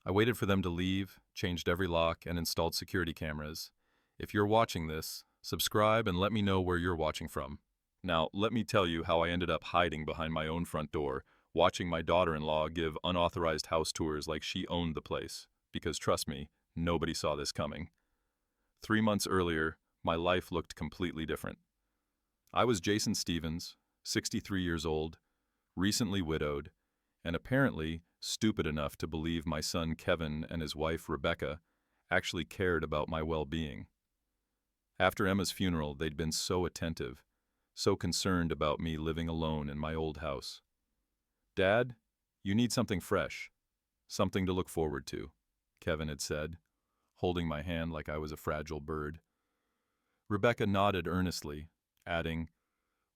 I waited for them to leave, changed every lock, and installed security cameras. If you're watching this, subscribe and let me know where you're watching from. Now, let me tell you how I ended up hiding behind my own front door, watching my daughter-in-law give unauthorized house tours like she owned the place. Because trust me, nobody saw this coming. 3 months earlier, my life looked completely different. I was Jason Stevens, 63 years old, recently widowed, and apparently stupid enough to believe my son Kevin and his wife Rebecca actually cared about my well-being. After Emma's funeral, they'd been so attentive, so concerned about me living alone in my old house. "Dad, you need something fresh, something to look forward to," Kevin had said, holding my hand like I was a fragile bird. Rebecca nodded earnestly, adding,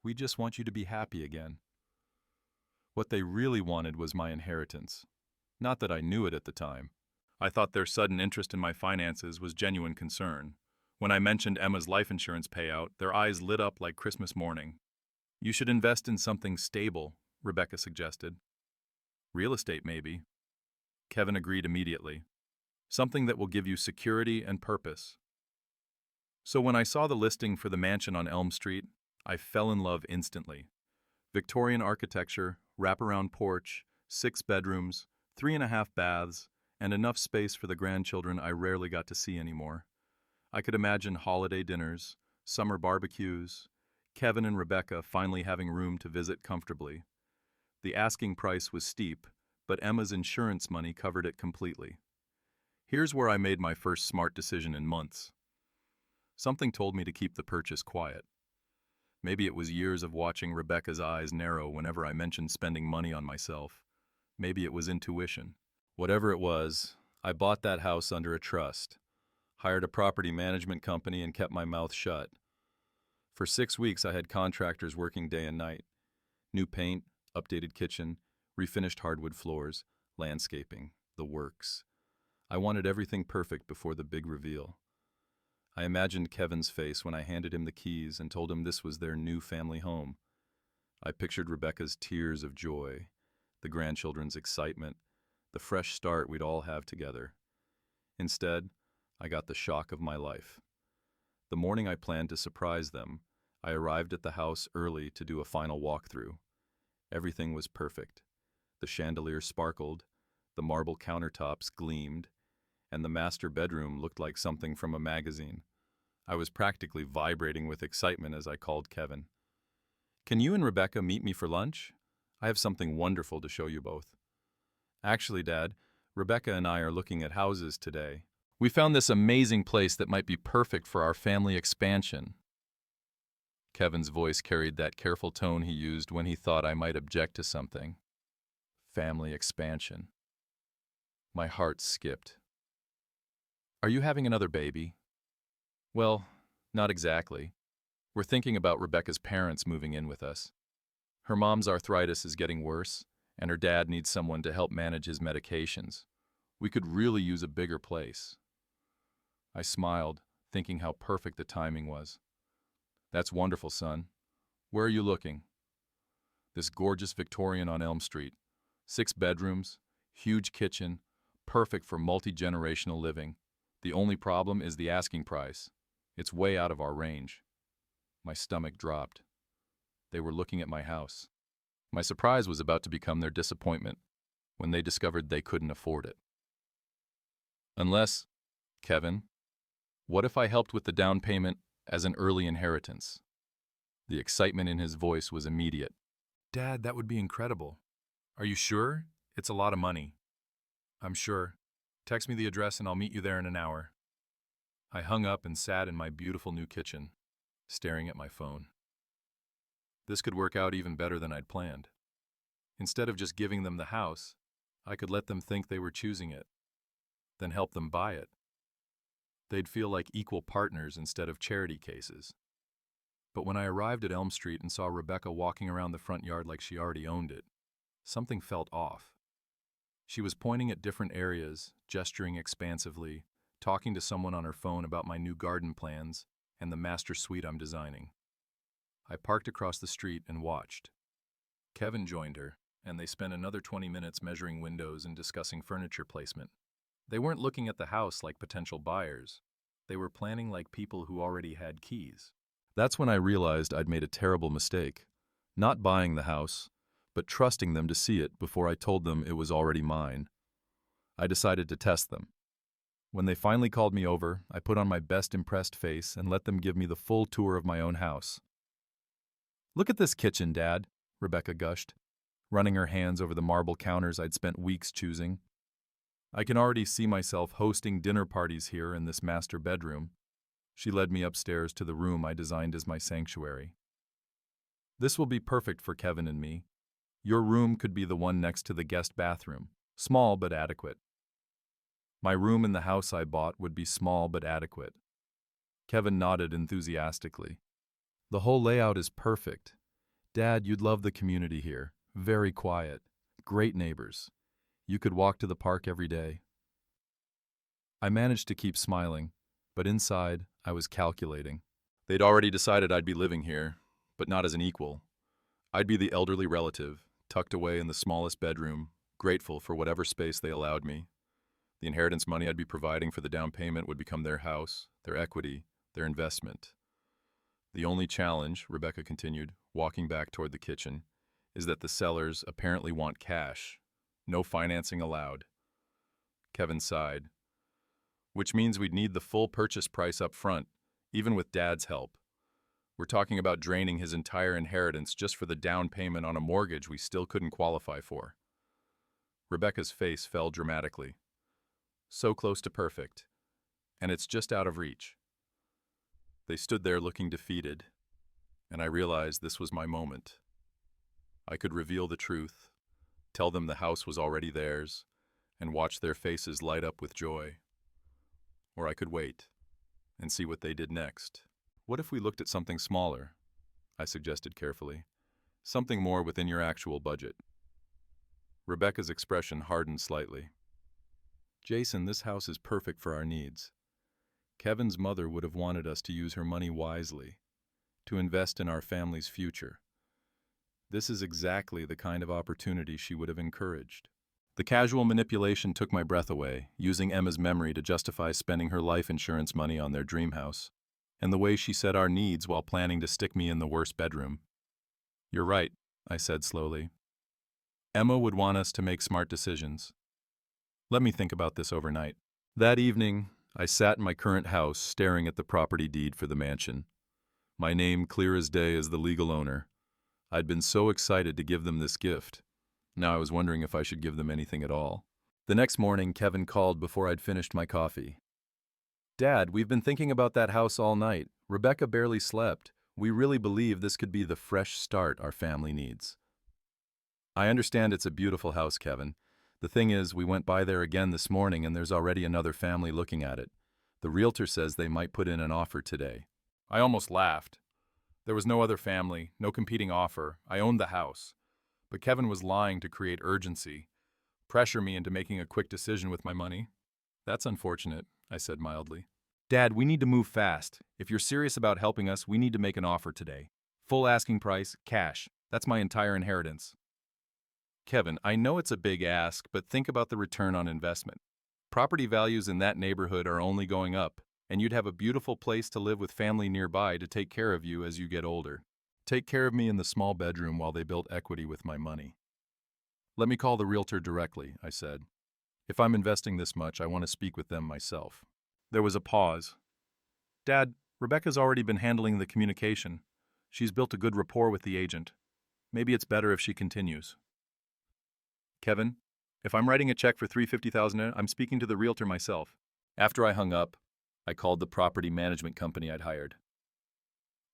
"We just want you to be happy again." What they really wanted was my inheritance. Not that I knew it at the time. I thought their sudden interest in my finances was genuine concern. When I mentioned Emma's life insurance payout, their eyes lit up like Christmas morning. "You should invest in something stable," Rebecca suggested. "Real estate, maybe." Kevin agreed immediately. "Something that will give you security and purpose." So when I saw the listing for the mansion on Elm Street, I fell in love instantly. Victorian architecture, wraparound porch, 6 bedrooms, 3.5 baths, and enough space for the grandchildren I rarely got to see anymore. I could imagine holiday dinners, summer barbecues, Kevin and Rebecca finally having room to visit comfortably. The asking price was steep, but Emma's insurance money covered it completely. Here's where I made my first smart decision in months. Something told me to keep the purchase quiet. Maybe it was years of watching Rebecca's eyes narrow whenever I mentioned spending money on myself. Maybe it was intuition. Whatever it was, I bought that house under a trust, hired a property management company, and kept my mouth shut. For 6 weeks, I had contractors working day and night. New paint, updated kitchen, refinished hardwood floors, landscaping, the works. I wanted everything perfect before the big reveal. I imagined Kevin's face when I handed him the keys and told him this was their new family home. I pictured Rebecca's tears of joy, the grandchildren's excitement, the fresh start we'd all have together. Instead, I got the shock of my life. The morning I planned to surprise them, I arrived at the house early to do a final walkthrough. Everything was perfect. The chandelier sparkled, the marble countertops gleamed, and the master bedroom looked like something from a magazine. I was practically vibrating with excitement as I called Kevin. "Can you and Rebecca meet me for lunch? I have something wonderful to show you both." "Actually, Dad, Rebecca and I are looking at houses today. We found this amazing place that might be perfect for our family expansion." Kevin's voice carried that careful tone he used when he thought I might object to something. Family expansion. My heart skipped. "Are you having another baby?" "Well, not exactly. We're thinking about Rebecca's parents moving in with us. Her mom's arthritis is getting worse, and her dad needs someone to help manage his medications. We could really use a bigger place." I smiled, thinking how perfect the timing was. "That's wonderful, son. Where are you looking?" "This gorgeous Victorian on Elm Street. 6 bedrooms, huge kitchen, perfect for multi-generational living. The only problem is the asking price. It's way out of our range." My stomach dropped. They were looking at my house. My surprise was about to become their disappointment when they discovered they couldn't afford it. "Unless, Kevin, what if I helped with the down payment as an early inheritance?" The excitement in his voice was immediate. "Dad, that would be incredible. Are you sure? It's a lot of money." "I'm sure. Text me the address and I'll meet you there in an hour." I hung up and sat in my beautiful new kitchen, staring at my phone. This could work out even better than I'd planned. Instead of just giving them the house, I could let them think they were choosing it, then help them buy it. They'd feel like equal partners instead of charity cases. But when I arrived at Elm Street and saw Rebecca walking around the front yard like she already owned it, something felt off. She was pointing at different areas, gesturing expansively, talking to someone on her phone about my new garden plans and the master suite I'm designing. I parked across the street and watched. Kevin joined her, and they spent another 20 minutes measuring windows and discussing furniture placement. They weren't looking at the house like potential buyers. They were planning like people who already had keys. That's when I realized I'd made a terrible mistake. Not buying the house, but trusting them to see it before I told them it was already mine. I decided to test them. When they finally called me over, I put on my best impressed face and let them give me the full tour of my own house. "Look at this kitchen, Dad," Rebecca gushed, running her hands over the marble counters I'd spent weeks choosing. "I can already see myself hosting dinner parties here in this master bedroom." She led me upstairs to the room I designed as my sanctuary. "This will be perfect for Kevin and me. Your room could be the one next to the guest bathroom, small but adequate. My room in the house I bought would be small but adequate." Kevin nodded enthusiastically. "The whole layout is perfect. Dad, you'd love the community here. Very quiet. Great neighbors. You could walk to the park every day." I managed to keep smiling, but inside, I was calculating. They'd already decided I'd be living here, but not as an equal. I'd be the elderly relative, tucked away in the smallest bedroom, grateful for whatever space they allowed me. The inheritance money I'd be providing for the down payment would become their house, their equity, their investment. "The only challenge," Rebecca continued, walking back toward the kitchen, "is that the sellers apparently want cash. No financing allowed." Kevin sighed. "Which means we'd need the full purchase price up front, even with Dad's help. We're talking about draining his entire inheritance just for the down payment on a mortgage we still couldn't qualify for." Rebecca's face fell dramatically. "So close to perfect. And it's just out of reach." They stood there looking defeated, and I realized this was my moment. I could reveal the truth, tell them the house was already theirs, and watch their faces light up with joy. Or I could wait and see what they did next. "What if we looked at something smaller?" I suggested carefully. "Something more within your actual budget." Rebecca's expression hardened slightly. "Jason, this house is perfect for our needs. Kevin's mother would have wanted us to use her money wisely, to invest in our family's future. This is exactly the kind of opportunity she would have encouraged." The casual manipulation took my breath away, using Emma's memory to justify spending her life insurance money on their dream house, and the way she said our needs while planning to stick me in the worst bedroom. "You're right," I said slowly. "Emma would want us to make smart decisions. Let me think about this overnight." That evening, I sat in my current house staring at the property deed for the mansion. My name clear as day as the legal owner. I'd been so excited to give them this gift. Now I was wondering if I should give them anything at all. The next morning, Kevin called before I'd finished my coffee. "Dad, we've been thinking about that house all night. Rebecca barely slept. We really believe this could be the fresh start our family needs." "I understand it's a beautiful house, Kevin. The thing is, we went by there again this morning and there's already another family looking at it. The realtor says they might put in an offer today." I almost laughed. There was no other family, no competing offer. I owned the house. But Kevin was lying to create urgency, pressure me into making a quick decision with my money. "That's unfortunate," I said mildly. "Dad, we need to move fast. If you're serious about helping us, we need to make an offer today. Full asking price, cash. That's my entire inheritance." "Kevin, I know it's a big ask, but think about the return on investment. Property values in that neighborhood are only going up, and you'd have a beautiful place to live with family nearby to take care of you as you get older. Take care of me in the small bedroom while they build equity with my money." "Let me call the realtor directly," I said. "If I'm investing this much, I want to speak with them myself." There was a pause. "Dad, Rebecca's already been handling the communication. She's built a good rapport with the agent. Maybe it's better if she continues." "Kevin, if I'm writing a check for $350,000, I'm speaking to the realtor myself." After I hung up, I called the property management company I'd hired.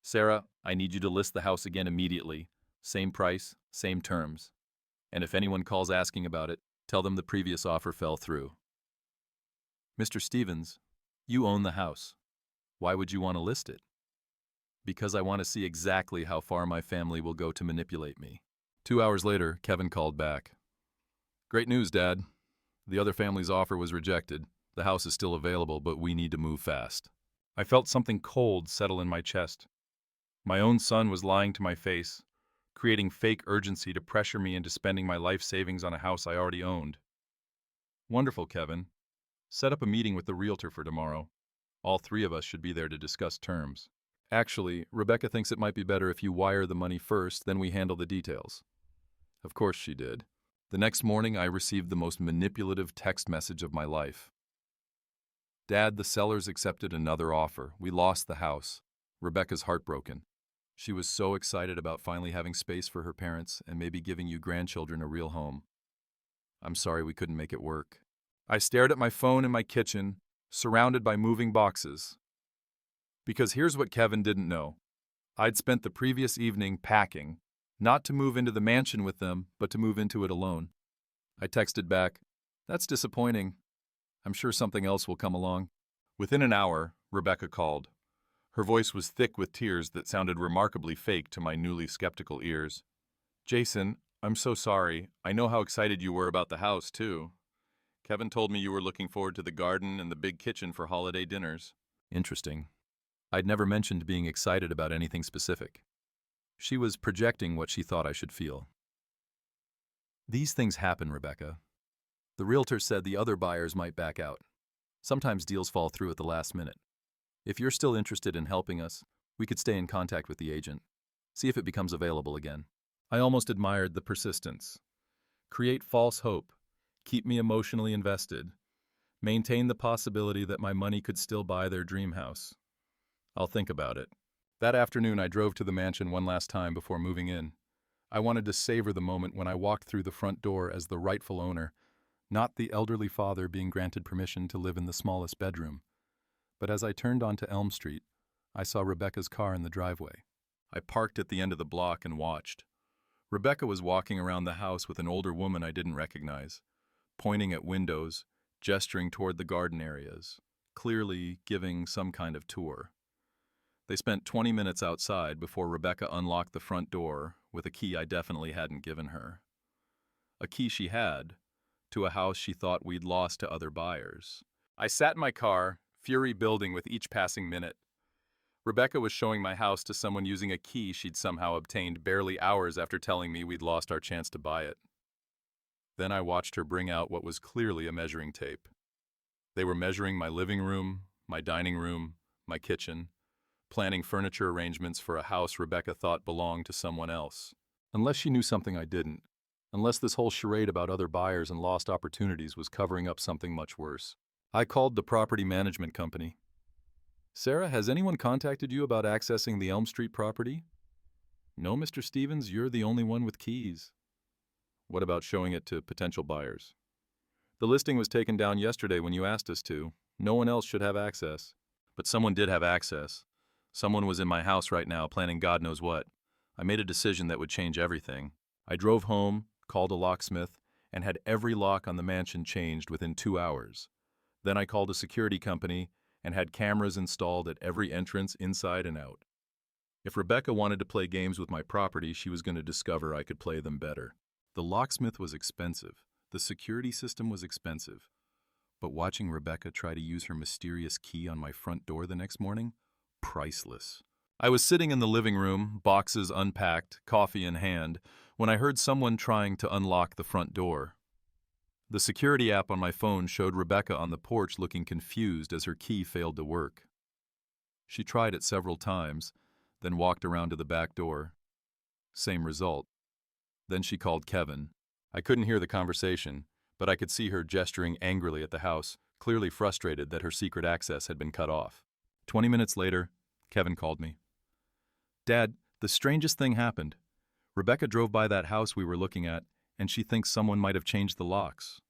"Sarah, I need you to list the house again immediately. Same price, same terms. And if anyone calls asking about it, tell them the previous offer fell through." "Mr. Stevens, you own the house. Why would you want to list it?" "Because I want to see exactly how far my family will go to manipulate me." 2 hours later, Kevin called back. "Great news, Dad. The other family's offer was rejected. The house is still available, but we need to move fast." I felt something cold settle in my chest. My own son was lying to my face, creating fake urgency to pressure me into spending my life savings on a house I already owned. "Wonderful, Kevin. Set up a meeting with the realtor for tomorrow. All three of us should be there to discuss terms. Actually, Rebecca thinks it might be better if you wire the money first, then we handle the details. Of course she did. The next morning, I received the most manipulative text message of my life. Dad, the sellers accepted another offer. We lost the house. Rebecca's heartbroken. She was so excited about finally having space for her parents and maybe giving you grandchildren a real home. I'm sorry we couldn't make it work. I stared at my phone in my kitchen, surrounded by moving boxes. Because here's what Kevin didn't know. I'd spent the previous evening packing, not to move into the mansion with them, but to move into it alone. I texted back, "That's disappointing. I'm sure something else will come along." Within an hour, Rebecca called. Her voice was thick with tears that sounded remarkably fake to my newly skeptical ears. "Jason, I'm so sorry. I know how excited you were about the house, too. Kevin told me you were looking forward to the garden and the big kitchen for holiday dinners." Interesting. I'd never mentioned being excited about anything specific. She was projecting what she thought I should feel. These things happen, Rebecca. The realtor said the other buyers might back out. Sometimes deals fall through at the last minute. If you're still interested in helping us, we could stay in contact with the agent. See if it becomes available again. I almost admired the persistence. Create false hope. Keep me emotionally invested. Maintain the possibility that my money could still buy their dream house. I'll think about it. That afternoon, I drove to the mansion one last time before moving in. I wanted to savor the moment when I walked through the front door as the rightful owner, not the elderly father being granted permission to live in the smallest bedroom. But as I turned onto Elm Street, I saw Rebecca's car in the driveway. I parked at the end of the block and watched. Rebecca was walking around the house with an older woman I didn't recognize, pointing at windows, gesturing toward the garden areas, clearly giving some kind of tour. They spent 20 minutes outside before Rebecca unlocked the front door with a key I definitely hadn't given her. A key she had, to a house she thought we'd lost to other buyers. I sat in my car, fury building with each passing minute. Rebecca was showing my house to someone using a key she'd somehow obtained barely hours after telling me we'd lost our chance to buy it. Then I watched her bring out what was clearly a measuring tape. They were measuring my living room, my dining room, my kitchen, planning furniture arrangements for a house Rebecca thought belonged to someone else. Unless she knew something I didn't. Unless this whole charade about other buyers and lost opportunities was covering up something much worse. I called the property management company. "Sarah, has anyone contacted you about accessing the Elm Street property?" "No, Mr. Stevens, you're the only one with keys." "What about showing it to potential buyers?" "The listing was taken down yesterday when you asked us to. No one else should have access." "But someone did have access. Someone was in my house right now planning God knows what. I made a decision that would change everything. I drove home, called a locksmith, and had every lock on the mansion changed within 2 hours. Then I called a security company and had cameras installed at every entrance inside and out. If Rebecca wanted to play games with my property, she was going to discover I could play them better. The locksmith was expensive. The security system was expensive. But watching Rebecca try to use her mysterious key on my front door the next morning, priceless. I was sitting in the living room, boxes unpacked, coffee in hand, when I heard someone trying to unlock the front door. The security app on my phone showed Rebecca on the porch looking confused as her key failed to work. She tried it several times, then walked around to the back door. Same result. Then she called Kevin. I couldn't hear the conversation, but I could see her gesturing angrily at the house, clearly frustrated that her secret access had been cut off. 20 minutes later, Kevin called me. "Dad, the strangest thing happened. Rebecca drove by that house we were looking at, and she thinks someone might have changed the locks.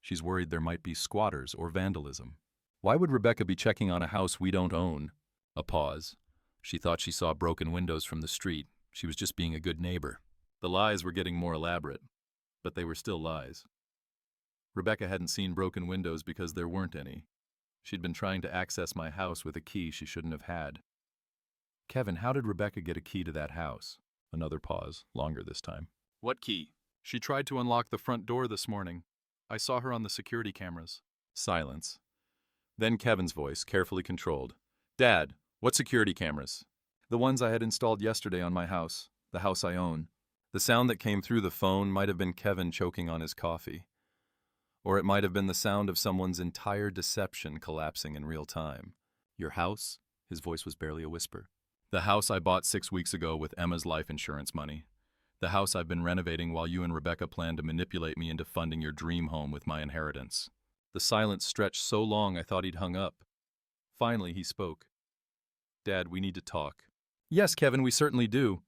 She's worried there might be squatters or vandalism." "Why would Rebecca be checking on a house we don't own?" A pause. She thought she saw broken windows from the street. She was just being a good neighbor. The lies were getting more elaborate, but they were still lies. Rebecca hadn't seen broken windows because there weren't any. She'd been trying to access my house with a key she shouldn't have had. "Kevin, how did Rebecca get a key to that house?" Another pause, longer this time. "What key?" "She tried to unlock the front door this morning. I saw her on the security cameras." Silence. Then Kevin's voice, carefully controlled. "Dad, what security cameras?" "The ones I had installed yesterday on my house, the house I own." The sound that came through the phone might have been Kevin choking on his coffee. Or it might have been the sound of someone's entire deception collapsing in real time. Your house? His voice was barely a whisper. The house I bought 6 weeks ago with Emma's life insurance money. The house I've been renovating while you and Rebecca planned to manipulate me into funding your dream home with my inheritance. The silence stretched so long I thought he'd hung up. Finally, he spoke. Dad, we need to talk. Yes, Kevin, we certainly do.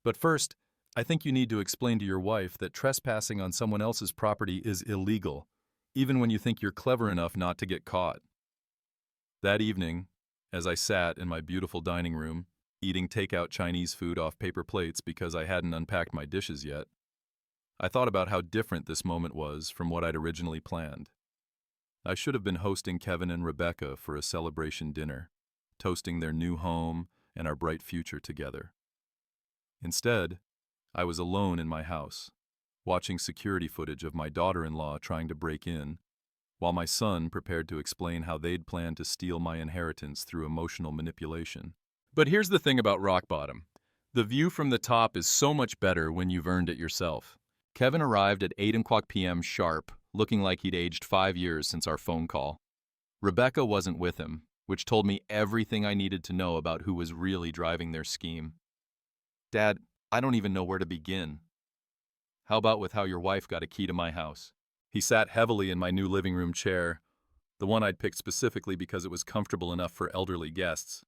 But first, I think you need to explain to your wife that trespassing on someone else's property is illegal, even when you think you're clever enough not to get caught. That evening, as I sat in my beautiful dining room, eating takeout Chinese food off paper plates because I hadn't unpacked my dishes yet, I thought about how different this moment was from what I'd originally planned. I should have been hosting Kevin and Rebecca for a celebration dinner, toasting their new home and our bright future together. Instead, I was alone in my house, watching security footage of my daughter-in-law trying to break in, while my son prepared to explain how they'd planned to steal my inheritance through emotional manipulation. But here's the thing about rock bottom. The view from the top is so much better when you've earned it yourself. Kevin arrived at 8:00 p.m. sharp, looking like he'd aged 5 years since our phone call. Rebecca wasn't with him, which told me everything I needed to know about who was really driving their scheme. Dad, I don't even know where to begin. How about with how your wife got a key to my house? He sat heavily in my new living room chair, the one I'd picked specifically because it was comfortable enough for elderly guests,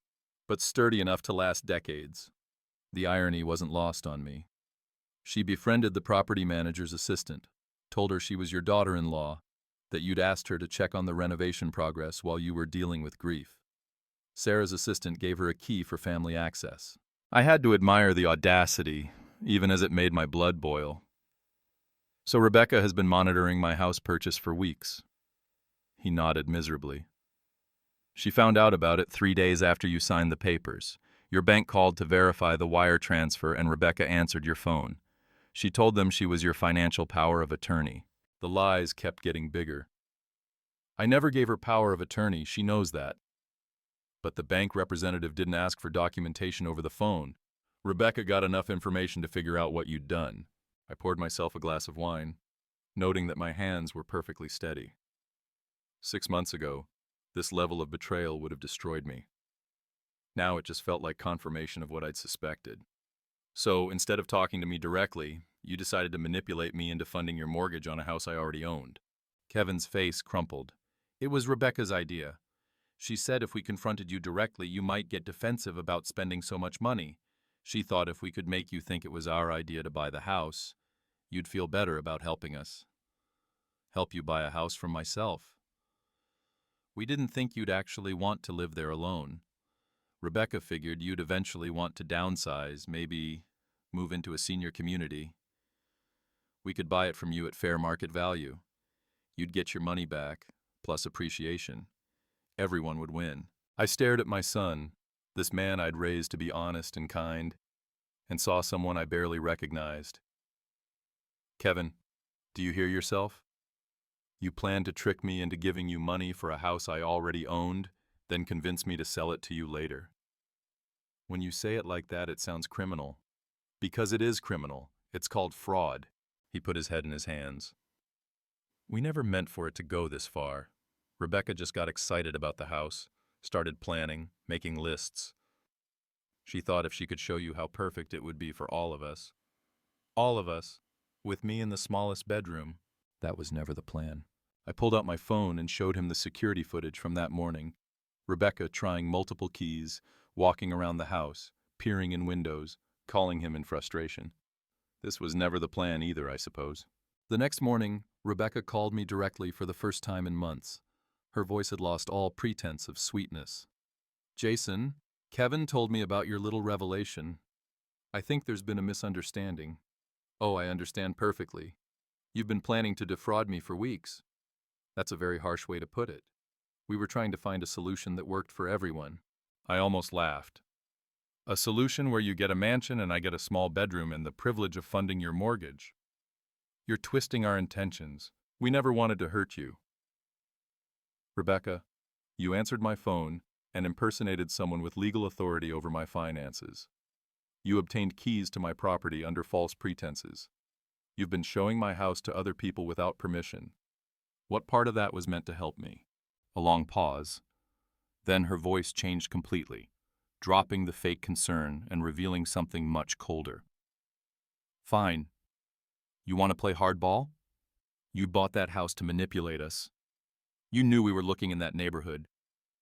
but sturdy enough to last decades. The irony wasn't lost on me. She befriended the property manager's assistant, told her she was your daughter-in-law, that you'd asked her to check on the renovation progress while you were dealing with grief. Sarah's assistant gave her a key for family access. I had to admire the audacity, even as it made my blood boil. So Rebecca has been monitoring my house purchase for weeks. He nodded miserably. She found out about it 3 days after you signed the papers. Your bank called to verify the wire transfer and Rebecca answered your phone. She told them she was your financial power of attorney. The lies kept getting bigger. I never gave her power of attorney, she knows that. But the bank representative didn't ask for documentation over the phone. Rebecca got enough information to figure out what you'd done. I poured myself a glass of wine, noting that my hands were perfectly steady. 6 months ago, this level of betrayal would have destroyed me. Now it just felt like confirmation of what I'd suspected. So, instead of talking to me directly, you decided to manipulate me into funding your mortgage on a house I already owned. Kevin's face crumpled. It was Rebecca's idea. She said if we confronted you directly, you might get defensive about spending so much money. She thought if we could make you think it was our idea to buy the house, you'd feel better about helping us. Help you buy a house from myself. We didn't think you'd actually want to live there alone. Rebecca figured you'd eventually want to downsize, maybe move into a senior community. We could buy it from you at fair market value. You'd get your money back, plus appreciation. Everyone would win. I stared at my son, this man I'd raised to be honest and kind, and saw someone I barely recognized. Kevin, do you hear yourself? You planned to trick me into giving you money for a house I already owned, then convince me to sell it to you later. When you say it like that, it sounds criminal. Because it is criminal. It's called fraud. He put his head in his hands. We never meant for it to go this far. Rebecca just got excited about the house, started planning, making lists. She thought if she could show you how perfect it would be for all of us, with me in the smallest bedroom. That was never the plan. I pulled out my phone and showed him the security footage from that morning. Rebecca trying multiple keys, walking around the house, peering in windows, calling him in frustration. This was never the plan either, I suppose. The next morning, Rebecca called me directly for the first time in months. Her voice had lost all pretense of sweetness. Jason, Kevin told me about your little revelation. I think there's been a misunderstanding. Oh, I understand perfectly. You've been planning to defraud me for weeks. That's a very harsh way to put it. We were trying to find a solution that worked for everyone. I almost laughed. A solution where you get a mansion and I get a small bedroom and the privilege of funding your mortgage. You're twisting our intentions. We never wanted to hurt you. Rebecca, you answered my phone and impersonated someone with legal authority over my finances. You obtained keys to my property under false pretenses. You've been showing my house to other people without permission. What part of that was meant to help me? A long pause. Then her voice changed completely, dropping the fake concern and revealing something much colder. Fine. You want to play hardball? You bought that house to manipulate us. You knew we were looking in that neighborhood,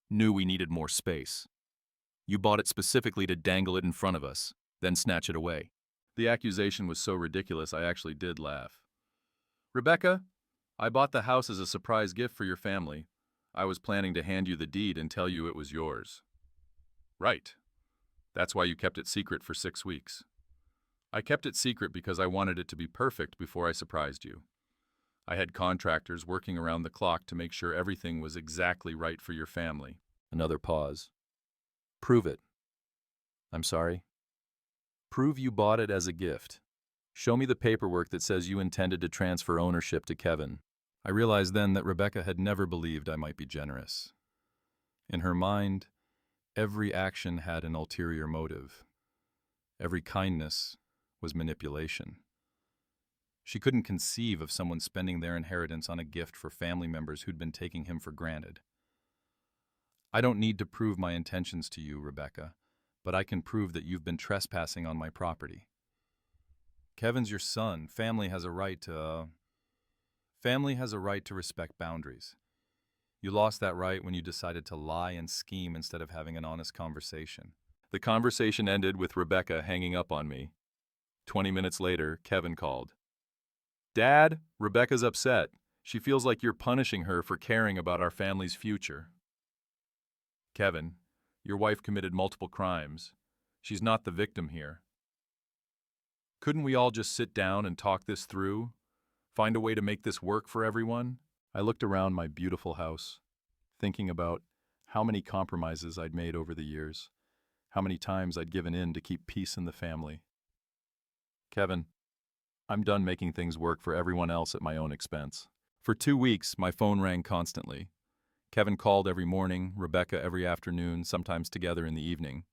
knew we needed more space. You bought it specifically to dangle it in front of us, then snatch it away. The accusation was so ridiculous I actually did laugh. Rebecca, I bought the house as a surprise gift for your family. I was planning to hand you the deed and tell you it was yours. Right. That's why you kept it secret for 6 weeks. I kept it secret because I wanted it to be perfect before I surprised you. I had contractors working around the clock to make sure everything was exactly right for your family. Another pause. Prove it. I'm sorry. Prove you bought it as a gift. Show me the paperwork that says you intended to transfer ownership to Kevin. I realized then that Rebecca had never believed I might be generous. In her mind, every action had an ulterior motive. Every kindness was manipulation. She couldn't conceive of someone spending their inheritance on a gift for family members who'd been taking him for granted. I don't need to prove my intentions to you, Rebecca, but I can prove that you've been trespassing on my property. Kevin's your son. Family has a right to respect boundaries. You lost that right when you decided to lie and scheme instead of having an honest conversation. The conversation ended with Rebecca hanging up on me. 20 minutes later, Kevin called. Dad, Rebecca's upset. She feels like you're punishing her for caring about our family's future. Kevin, your wife committed multiple crimes. She's not the victim here. Couldn't we all just sit down and talk this through? Find a way to make this work for everyone? I looked around my beautiful house, thinking about how many compromises I'd made over the years, how many times I'd given in to keep peace in the family. Kevin, I'm done making things work for everyone else at my own expense. For 2 weeks, my phone rang constantly. Kevin called every morning, Rebecca every afternoon, sometimes together in the evening.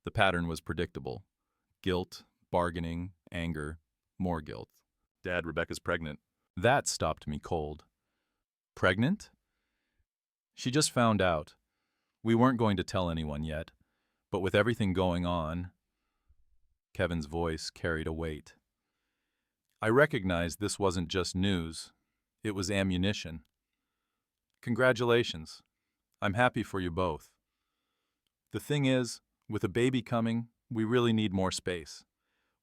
The pattern was predictable. Guilt, bargaining, anger, more guilt. Dad, Rebecca's pregnant. That stopped me cold. Pregnant? She just found out. We weren't going to tell anyone yet, but with everything going on, Kevin's voice carried a weight. I recognized this wasn't just news. It was ammunition. Congratulations. I'm happy for you both. The thing is, with a baby coming, we really need more space.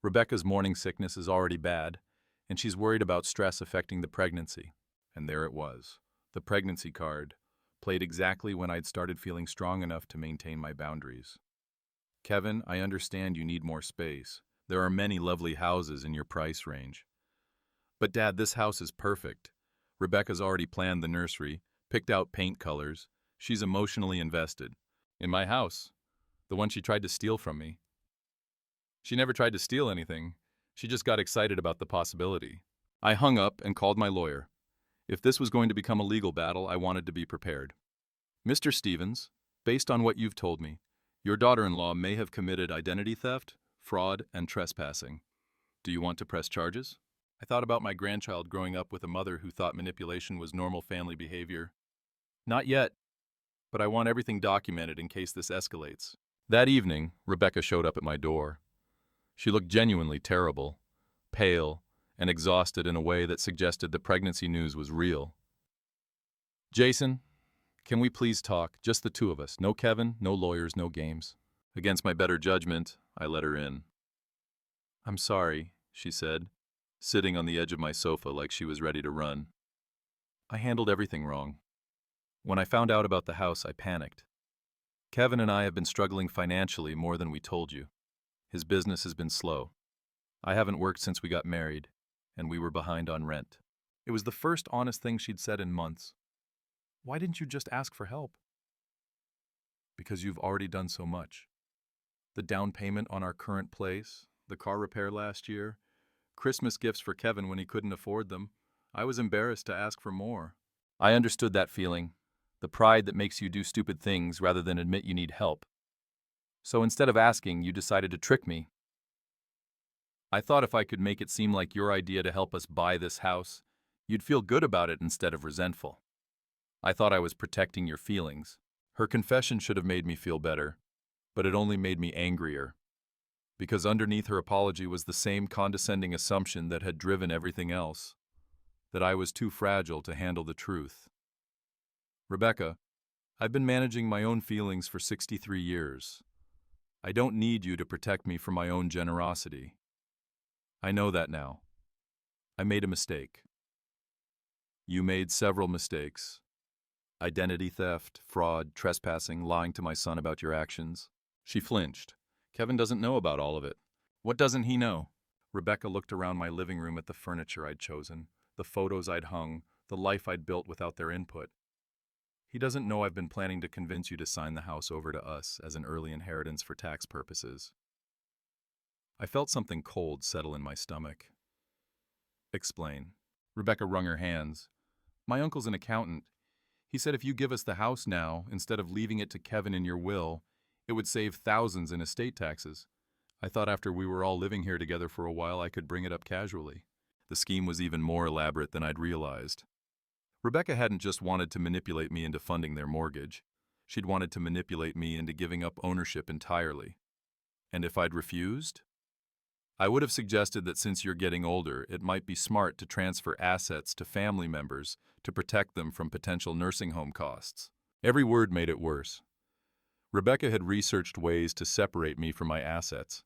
Rebecca's morning sickness is already bad, and she's worried about stress affecting the pregnancy. And there it was. The pregnancy card, played exactly when I'd started feeling strong enough to maintain my boundaries. Kevin, I understand you need more space. There are many lovely houses in your price range. But Dad, this house is perfect. Rebecca's already planned the nursery, picked out paint colors. She's emotionally invested. In my house, the one she tried to steal from me. She never tried to steal anything. She just got excited about the possibility. I hung up and called my lawyer. If this was going to become a legal battle, I wanted to be prepared. Mr. Stevens, based on what you've told me, your daughter-in-law may have committed identity theft, fraud, and trespassing. Do you want to press charges? I thought about my grandchild growing up with a mother who thought manipulation was normal family behavior. Not yet, but I want everything documented in case this escalates. That evening, Rebecca showed up at my door. She looked genuinely terrible, pale, and exhausted in a way that suggested the pregnancy news was real. Jason, can we please talk? Just the two of us. No Kevin, no lawyers, no games. Against my better judgment, I let her in. I'm sorry, she said, sitting on the edge of my sofa like she was ready to run. I handled everything wrong. When I found out about the house, I panicked. Kevin and I have been struggling financially more than we told you. His business has been slow. I haven't worked since we got married, and we were behind on rent. It was the first honest thing she'd said in months. Why didn't you just ask for help? Because you've already done so much. The down payment on our current place, the car repair last year, Christmas gifts for Kevin when he couldn't afford them. I was embarrassed to ask for more. I understood that feeling, the pride that makes you do stupid things rather than admit you need help. So instead of asking, you decided to trick me. I thought if I could make it seem like your idea to help us buy this house, You'd feel good about it instead of resentful. I thought I was protecting your feelings. Her confession should have made me feel better, but it only made me angrier, because underneath her apology was the same condescending assumption that had driven everything else, that I was too fragile to handle the truth. Rebecca, I've been managing my own feelings for 63 years. I don't need you to protect me from my own generosity. I know that now. I made a mistake. You made several mistakes. Identity theft, fraud, trespassing, lying to my son about your actions. She flinched. Kevin doesn't know about all of it. What doesn't he know? Rebecca looked around my living room at the furniture I'd chosen, the photos I'd hung, the life I'd built without their input. He doesn't know I've been planning to convince you to sign the house over to us as an early inheritance for tax purposes. I felt something cold settle in my stomach. Explain. Rebecca wrung her hands. My uncle's an accountant. He said if you give us the house now, instead of leaving it to Kevin in your will, it would save thousands in estate taxes. I thought after we were all living here together for a while I could bring it up casually. The scheme was even more elaborate than I'd realized. Rebecca hadn't just wanted to manipulate me into funding their mortgage. She'd wanted to manipulate me into giving up ownership entirely. And if I'd refused? I would have suggested that since you're getting older, it might be smart to transfer assets to family members to protect them from potential nursing home costs. Every word made it worse. Rebecca had researched ways to separate me from my assets,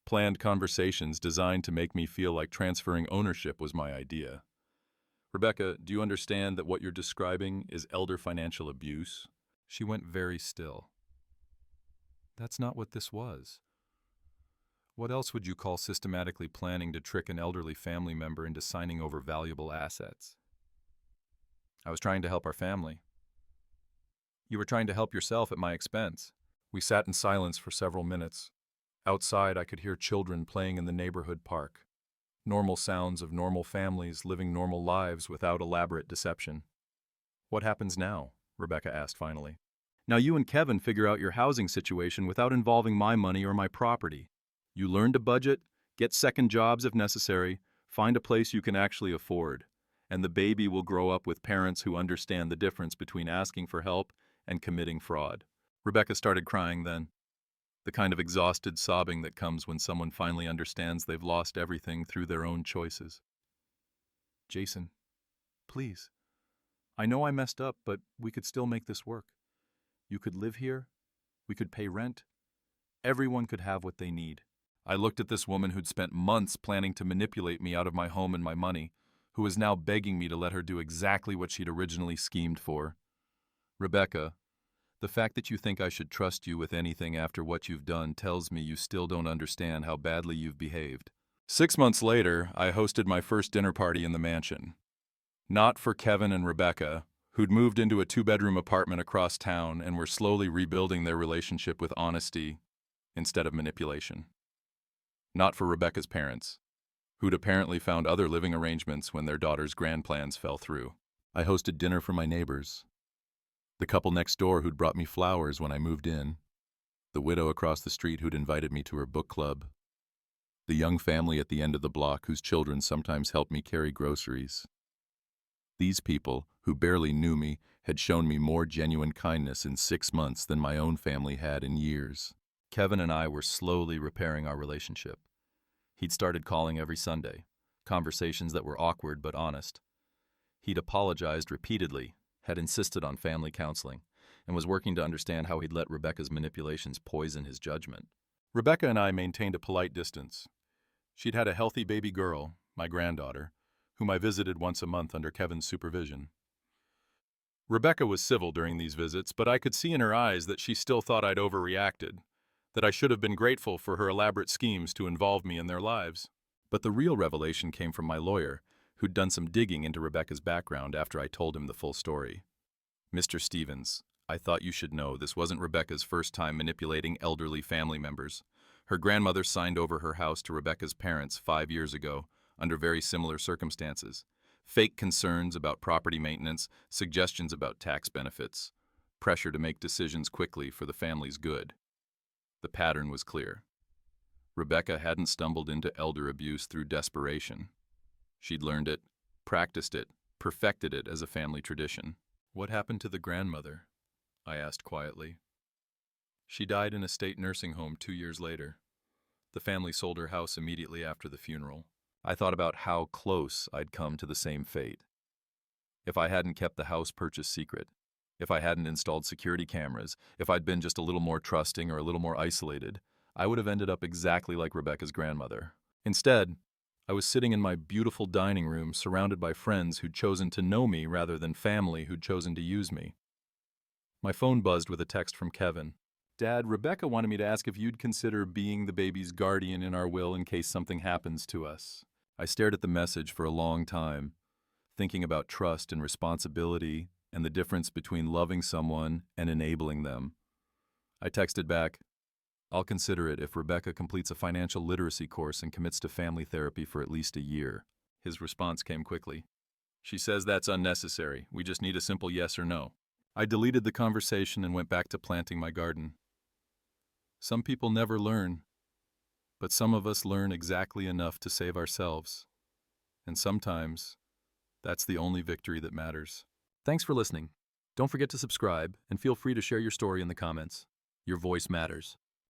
planned conversations designed to make me feel like transferring ownership was my idea. Rebecca, do you understand that what you're describing is elder financial abuse? She went very still. That's not what this was. What else would you call systematically planning to trick an elderly family member into signing over valuable assets? I was trying to help our family. You were trying to help yourself at my expense. We sat in silence for several minutes. Outside, I could hear children playing in the neighborhood park. Normal sounds of normal families living normal lives without elaborate deception. What happens now? Rebecca asked finally. Now you and Kevin figure out your housing situation without involving my money or my property. You learn to budget, get second jobs if necessary, find a place you can actually afford, and the baby will grow up with parents who understand the difference between asking for help and committing fraud. Rebecca started crying then, the kind of exhausted sobbing that comes when someone finally understands they've lost everything through their own choices. Jason, please. I know I messed up, but we could still make this work. You could live here. We could pay rent. Everyone could have what they need. I looked at this woman who'd spent months planning to manipulate me out of my home and my money, who was now begging me to let her do exactly what she'd originally schemed for. Rebecca, the fact that you think I should trust you with anything after what you've done tells me you still don't understand how badly you've behaved. 6 months later, I hosted my first dinner party in the mansion. Not for Kevin and Rebecca, who'd moved into a 2-bedroom apartment across town and were slowly rebuilding their relationship with honesty instead of manipulation. Not for Rebecca's parents, who'd apparently found other living arrangements when their daughter's grand plans fell through. I hosted dinner for my neighbors. The couple next door who'd brought me flowers when I moved in. The widow across the street who'd invited me to her book club. The young family at the end of the block whose children sometimes helped me carry groceries. These people, who barely knew me, had shown me more genuine kindness in 6 months than my own family had in years. Kevin and I were slowly repairing our relationship. He'd started calling every Sunday, conversations that were awkward but honest. He'd apologized repeatedly, had insisted on family counseling, and was working to understand how he'd let Rebecca's manipulations poison his judgment. Rebecca and I maintained a polite distance. She'd had a healthy baby girl, my granddaughter, whom I visited once a month under Kevin's supervision. Rebecca was civil during these visits, but I could see in her eyes that she still thought I'd overreacted, that I should have been grateful for her elaborate schemes to involve me in their lives. But the real revelation came from my lawyer, who'd done some digging into Rebecca's background after I told him the full story. Mr. Stevens, I thought you should know this wasn't Rebecca's first time manipulating elderly family members. Her grandmother signed over her house to Rebecca's parents 5 years ago, under very similar circumstances. Fake concerns about property maintenance, suggestions about tax benefits, pressure to make decisions quickly for the family's good. The pattern was clear. Rebecca hadn't stumbled into elder abuse through desperation. She'd learned it, practiced it, perfected it as a family tradition. What happened to the grandmother? I asked quietly. She died in a state nursing home 2 years later. The family sold her house immediately after the funeral. I thought about how close I'd come to the same fate. If I hadn't kept the house purchase secret, if I hadn't installed security cameras, if I'd been just a little more trusting or a little more isolated, I would have ended up exactly like Rebecca's grandmother. Instead, I was sitting in my beautiful dining room surrounded by friends who'd chosen to know me rather than family who'd chosen to use me. My phone buzzed with a text from Kevin. Dad, Rebecca wanted me to ask if you'd consider being the baby's guardian in our will in case something happens to us. I stared at the message for a long time, thinking about trust and responsibility and the difference between loving someone and enabling them. I texted back, I'll consider it if Rebecca completes a financial literacy course and commits to family therapy for at least a year. His response came quickly. She says that's unnecessary. We just need a simple yes or no. I deleted the conversation and went back to planting my garden. Some people never learn, but some of us learn exactly enough to save ourselves. And sometimes, that's the only victory that matters. Thanks for listening. Don't forget to subscribe and feel free to share your story in the comments. Your voice matters.